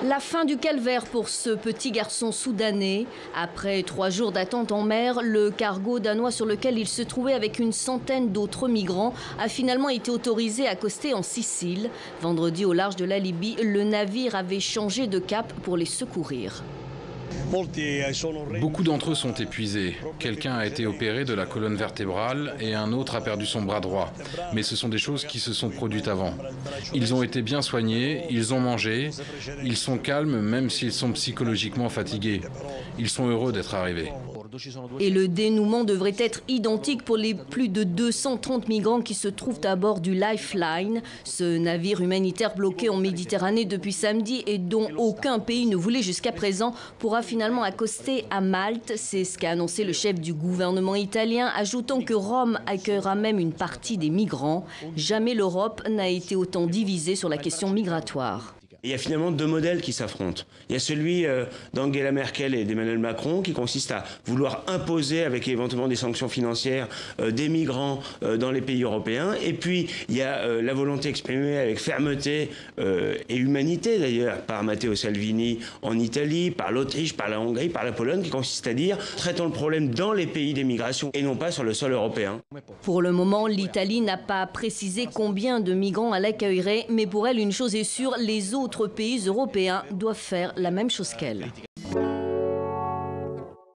La fin du calvaire pour ce petit garçon soudanais. Après 3 jours d'attente en mer, le cargo danois sur lequel il se trouvait avec une centaine d'autres migrants a finalement été autorisé à accoster en Sicile. Vendredi, au large de la Libye, le navire avait changé de cap pour les secourir. Beaucoup d'entre eux sont épuisés. Quelqu'un a été opéré de la colonne vertébrale et un autre a perdu son bras droit. Mais ce sont des choses qui se sont produites avant. Ils ont été bien soignés, ils ont mangé, ils sont calmes même s'ils sont psychologiquement fatigués. Ils sont heureux d'être arrivés. Et le dénouement devrait être identique pour les plus de 230 migrants qui se trouvent à bord du Lifeline, ce navire humanitaire bloqué en Méditerranée depuis samedi et dont aucun pays ne voulait jusqu'à présent, pourra finalement accoster à Malte. C'est ce qu'a annoncé le chef du gouvernement italien, ajoutant que Rome accueillera même une partie des migrants. Jamais l'Europe n'a été autant divisée sur la question migratoire. Il y a finalement 2 modèles qui s'affrontent. Il y a celui d'Angela Merkel et d'Emmanuel Macron qui consiste à vouloir imposer avec éventuellement des sanctions financières des migrants dans les pays européens. Et puis il y a la volonté exprimée avec fermeté et humanité d'ailleurs par Matteo Salvini en Italie, par l'Autriche, par la Hongrie, par la Pologne qui consiste à dire traitons le problème dans les pays d'émigration et non pas sur le sol européen. Pour le moment, l'Italie n'a pas précisé combien de migrants elle accueillerait, mais pour elle, une chose est sûre, les autres pays européens doivent faire la même chose qu'elle.